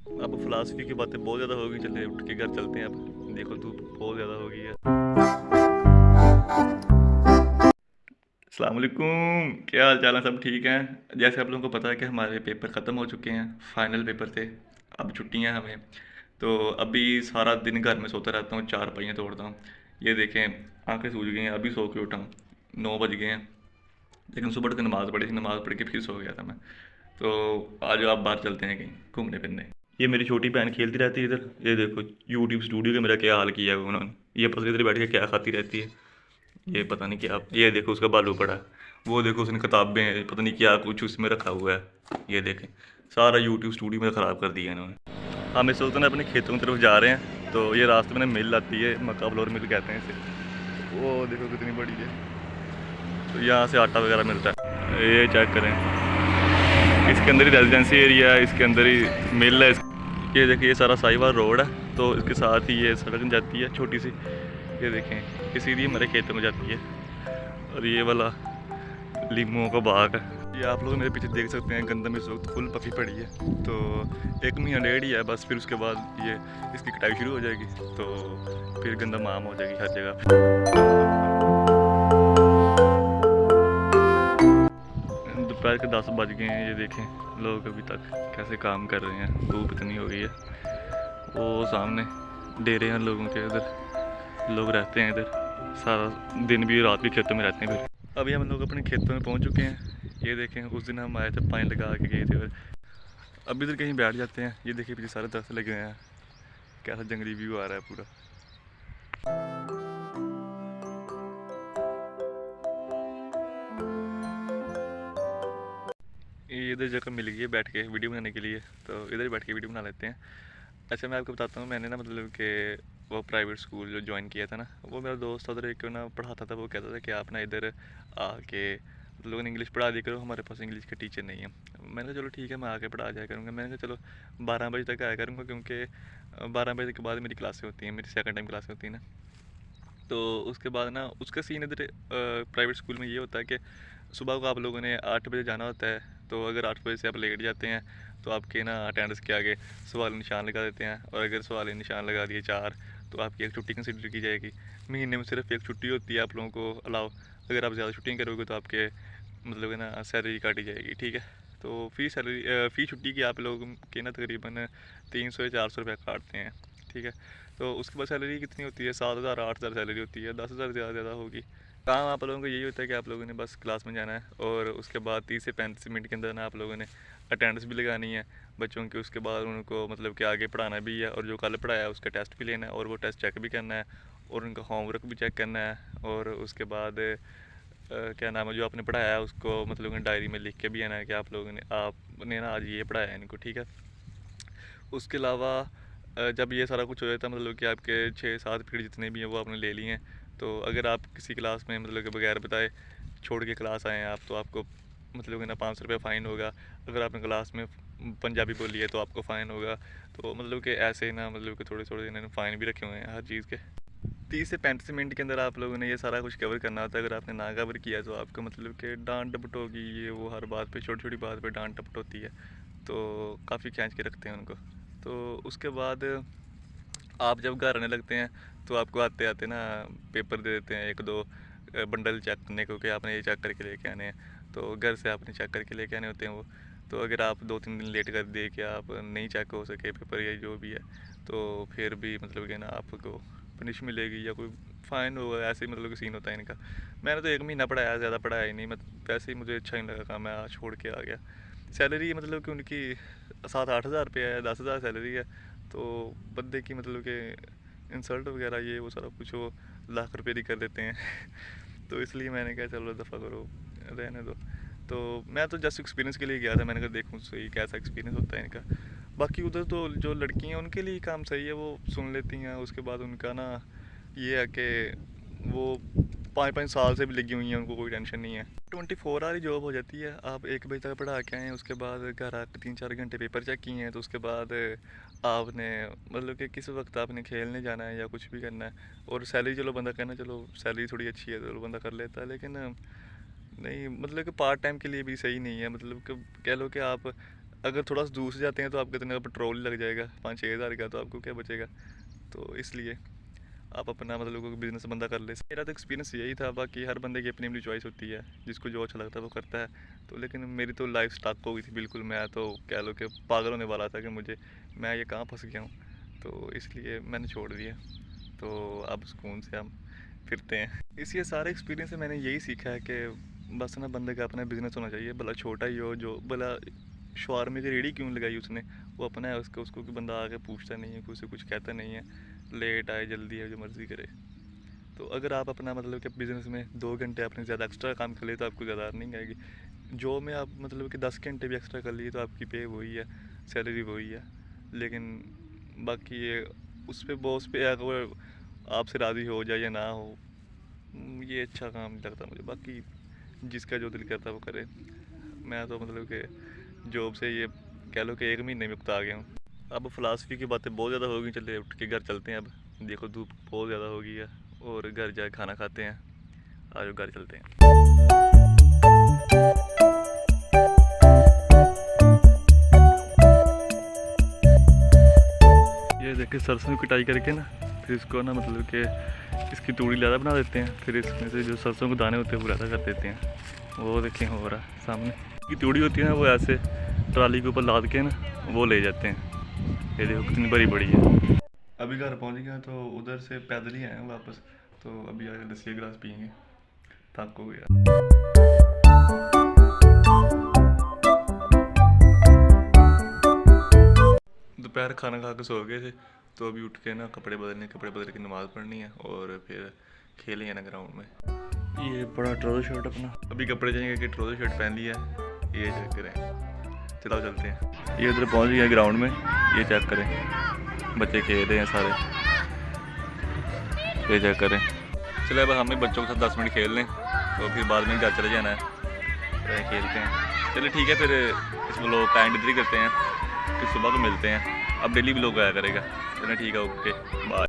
अब फिलासफी की बातें बहुत ज़्यादा हो गई, चलिए उठ के घर चलते हैं। अब देखो धूप बहुत ज़्यादा हो गई है। अस्सलाम वालेकुम, क्या हाल चाल है? सब ठीक हैं? जैसे आप लोगों को पता है कि हमारे पेपर ख़त्म हो चुके हैं, फाइनल पेपर थे। अब छुट्टियां हैं हमें, तो अभी सारा दिन घर में सोता रहता हूँ, चार पाइयाँ तोड़ता हूँ। ये देखें, आंखें सूज गई हैं, अभी सो के उठा हूँ, 9 बज गए हैं। लेकिन सुबह उठ के नमाज़ पढ़ी थी, नमाज़ पढ़ के फिर सो गया था मैं। तो आज आप बाहर चलते हैं कहीं घूमने फिरने। ये मेरी छोटी बहन खेलती रहती है इधर। ये देखो यूट्यूब स्टूडियो का मेरा क्या हाल किया है उन्होंने। ये पता नहीं इधर बैठ के क्या खाती रहती है। ये पता नहीं क्या, ये देखो उसका बालू पड़ा है। वो देखो उसने किताबें पता नहीं क्या कुछ उसमें रखा हुआ है। ये देखें, सारा यूट्यूब स्टूडियो में ख़राब कर दिया इन्होंने। हम इस वक्त ना अपने खेतों की तरफ जा रहे हैं, तो ये रास्ते में ना मिल आती है, मक्का फ्लोर मिल कहते हैं इसे। वो देखो कितनी बड़ी है। तो यहाँ से आटा वगैरह मिलता है। ये चेक करें, इसके अंदर ही रेजिडेंसी एरिया है, इसके अंदर ही मिल है। ये देखिए, ये सारा साहिवाल रोड है, तो इसके साथ ही ये सड़क जाती है छोटी सी। ये देखें, ये सीधी हमारे खेतों में जाती है। और ये वाला लीमुओं का बाग है। ये आप लोग मेरे पीछे देख सकते हैं, गंदम इस वक्त फुल पकी पड़ी है। तो 1 महीना डेढ़ ही है बस, फिर उसके बाद ये इसकी कटाई शुरू हो जाएगी। तो फिर गंदम आम हो जाएगी हर जगह। दोपहर के 10 बज गए हैं। ये देखें लोग अभी तक कैसे काम कर रहे हैं, धूप इतनी हो गई है। वो सामने डेरे हैं लोगों के, इधर लोग रहते हैं। इधर सारा दिन भी रात भी खेतों में रहते हैं। फिर अभी हम लोग अपने खेतों में पहुंच चुके हैं। ये देखें, उस दिन हम आए थे, पानी लगा के गए थे। और अभी इधर कहीं बैठ जाते हैं। ये देखिए पीछे सारे दरख्त लगे हुए हैं, कैसा जंगली व्यू आ रहा है पूरा। ये इधर जगह मिल गई है बैठ के वीडियो बनाने के लिए, तो इधर ही बैठ के वीडियो बना लेते हैं। अच्छा, मैं आपको बताता हूँ, मैंने ना मतलब कि वो प्राइवेट स्कूल जो ज्वाइन किया था ना, वो मेरा दोस्त उधर एक ना पढ़ाता था। वो कहता था कि आप ना इधर आके लोगों ने इंग्लिश पढ़ा दिया करो, हमारे पास इंग्लिश के टीचर नहीं है। मैंने कहा चलो ठीक है, मैं आके पढ़ा जाया करूँगा। मैंने कहा चलो 12 बजे तक आया करूँगा, क्योंकि 12 बजे के बाद मेरी क्लासें होती हैं, मेरी सेकंड टाइम क्लासें होती हैं ना। तो उसके बाद ना उसका सीन इधर प्राइवेट स्कूल में ये होता है कि सुबह को आप लोगों ने 8 बजे जाना होता है। तो अगर 8 बजे से आप लेट जाते हैं, तो आपके ना अटेंडेंस के आगे सवाल निशान लगा देते हैं। और अगर सवाल निशान लगा दिए 4, तो आपकी एक छुट्टी कंसिडर की जाएगी। महीने में सिर्फ एक छुट्टी होती है आप लोगों को अलाउ। अगर आप ज़्यादा छुट्टियाँ करोगे तो आपके मतलब है ना सैलरी काटी जाएगी, ठीक है। तो फ़ी छुट्टी की आप लोग के ना तकरीबन 300 या 400 रुपये काटते हैं, ठीक है। तो उसके बाद सैलरी कितनी होती है? 7,000 8,000 सैलरी होती है, 10,000 ज़्यादा होगी। काम आप लोगों को यही होता है कि आप लोगों ने बस क्लास में जाना है, और उसके बाद 30 से 35 मिनट के अंदर ना आप लोगों ने अटेंडेंस भी लगानी है बच्चों की। उसके बाद उनको मतलब कि आगे पढ़ाना भी है, और जो कल पढ़ाया है उसका टेस्ट भी लेना है, और वो टेस्ट चेक भी करना है, और उनका होमवर्क भी चेक करना है। और उसके बाद क्या नाम है, जो आपने पढ़ाया है उसको मतलब डायरी में लिख के भी आना है कि आपने ना आज ये पढ़ाया है इनको, ठीक है। उसके अलावा जब ये सारा कुछ हो जाता है, मतलब कि आपके 6-7 पीरियड जितने भी हैं वो आपने ले लिए हैं। तो अगर आप किसी क्लास में मतलब कि बगैर बताए छोड़ के क्लास आए हैं आप, तो आपको मतलब कि ना 500 रुपये फ़ाइन होगा। अगर आपने क्लास में पंजाबी बोली है तो आपको फ़ाइन होगा। तो मतलब कि ऐसे ही ना मतलब कि थोड़े थोड़े इन्होंने फ़ाइन भी रखे हुए हैं हर चीज़ के। 30 से 35 मिनट के अंदर आप लोगों ने ये सारा कुछ कवर करना होता है। अगर आपने ना कवर किया तो आपको मतलब कि डांट डपट होगी, ये वो हर बात पे, छोटी छोटी बात पे डांट डपट होती है। तो काफ़ी खींच के रखते हैं उनको। तो उसके बाद आप जब घर आने लगते हैं, तो आपको आते आते ना पेपर दे देते हैं 1-2 बंडल चेक करने को, कि आपने ये चेक करके लेके आने हैं। तो घर से आपने चेक करके लेके आने होते हैं वो। तो अगर आप 2-3 दिन लेट कर दिए कि आप नहीं चेक हो सके पेपर या जो भी है, तो फिर भी मतलब कि ना आपको पनिश मिलेगी या कोई फ़ाइन होगा। ऐसे ही मतलब कि सीन होता है इनका। मैंने तो 1 महीना पढ़ाया, ज़्यादा पढ़ाया ही नहीं। मतलब वैसे ही मुझे अच्छा नहीं लगा काम, मैं छोड़ के आ गया। सैलरी मतलब कि उनकी 7-8 हज़ार रुपये है, 10,000 सैलरी है। तो बंदे की मतलब कि इंसल्ट वगैरह ये वो सारा कुछ वो लाख रुपये की कर देते हैं। तो इसलिए मैंने कहा चलो दफ़ा करो, रहने दो। तो मैं तो जस्ट एक्सपीरियंस के लिए गया था, मैंने कहा देखूँ सही कैसा एक्सपीरियंस होता है इनका। बाकी उधर तो जो लड़की हैं उनके लिए काम सही है, वो सुन लेती हैं। उसके बाद उनका ना ये है कि वो 5-5 साल से भी लगी हुई हैं, उनको कोई टेंशन नहीं है। 24 आवर ही जॉब हो जाती है। आप 1 बजे तक पढ़ा के आएँ, उसके बाद घर आके 3-4 घंटे पेपर चेक किए हैं, तो उसके बाद आपने मतलब कि किस वक्त आपने खेलने जाना है या कुछ भी करना है। और सैलरी चलो बंदा कहना चलो सैलरी थोड़ी अच्छी है तो बंदा कर लेता है, लेकिन नहीं मतलब कि पार्ट टाइम के लिए भी सही नहीं है। मतलब कि कह लो कि आप अगर थोड़ा सा दूर से जाते हैं तो आपका इतना पेट्रोल लग जाएगा 5-6 हज़ार का, तो आपको क्या बचेगा। तो इसलिए आप अपना मतलब कोई बिज़नेस बंदा कर ले। मेरा तो एक्सपीरियंस यही था, बाकी हर बंदे की अपनी अपनी चॉइस होती है, जिसको जो अच्छा लगता है वो करता है। तो लेकिन मेरी तो लाइफ स्टार्ट हो गई थी बिल्कुल, मैं तो कह लो कि पागल होने वाला था कि मैं ये कहाँ फंस गया हूँ। तो इसलिए मैंने छोड़ दिया। तो अब सुकून से हम फिरते हैं। इसी सारे एक्सपीरियंस से मैंने यही सीखा है कि बस ना बंदे का अपना बिज़नेस होना चाहिए, भला छोटा ही हो, जो भला शवारमे की रेडी क्यों लगाई उसने, वो अपना है उसको कि बंदा आके पूछता नहीं है, उसे कुछ कहता नहीं है, लेट आए जल्दी आए जो मर्ज़ी करे। तो अगर आप अपना मतलब कि बिज़नेस में 2 घंटे आपने ज़्यादा एक्स्ट्रा काम कर लिया तो आपको ज़्यादा अर्निंग आएगी। जॉब में आप मतलब कि 10 घंटे भी एक्स्ट्रा कर लिए तो आपकी पे वही है, सैलरी वही है। लेकिन बाकी ये उस पर बॉस पे अगर आपसे राज़ी हो जाए या ना हो, ये अच्छा काम नहीं लगता मुझे। बाकी जिसका जो दिल करता है वो करे। मैं तो मतलब कि जॉब से ये कह लो कि 1 महीने में उकता आ गया हूँ। अब फ़िलासफ़ी की बातें बहुत ज़्यादा हो गई, चलिए उठ के घर चलते हैं। अब देखो धूप बहुत ज़्यादा हो गई है और घर जाके खाना खाते हैं। आज घर चलते हैं। ये देखिए सरसों की कटाई करके ना, फिर इसको ना मतलब कि इसकी तूड़ी ज़्यादा बना देते हैं, फिर इसमें से जो सरसों के दाने होते हैं वो ज़्यादा कर देते हैं। वो देखें हो रहा है सामने की तूड़ी होती है ना, वो ऐसे ट्राली के ऊपर लाद के ना वो ले जाते हैं। ये देखो कितनी बड़ी बड़ी है। अभी घर पहुंच गया तो उधर से पैदल ही आए हैं वापस। तो अभी आगे लस्सी का गिलास पियेंगे, थक हो गया। दोपहर खाना खा के सो गए थे, तो अभी उठ के ना कपड़े बदल के नमाज़ पढ़नी है और फिर खेलेंगे ना ग्राउंड में। ये बड़ा ट्राउज़र शर्ट अपना, अभी कपड़े चाहिए कि ट्राउज़र शर्ट पहन लिया है, ये चेक करें। चलो चलते हैं। ये इधर पहुंच गया ग्राउंड में, ये चेक करें, बच्चे खेल रहे हैं सारे, ये चेक करें। चलो अब हमें बच्चों के साथ 10 मिनट खेल लें, तो फिर बाद में घर चले जाना है, तो खेलते हैं। चलो ठीक है, फिर इस व्लॉग का एंड इधर ही करते हैं, फिर सुबह को मिलते हैं। अब डेली व्लॉग आया करेगा। चलो ठीक है, ओके बाय।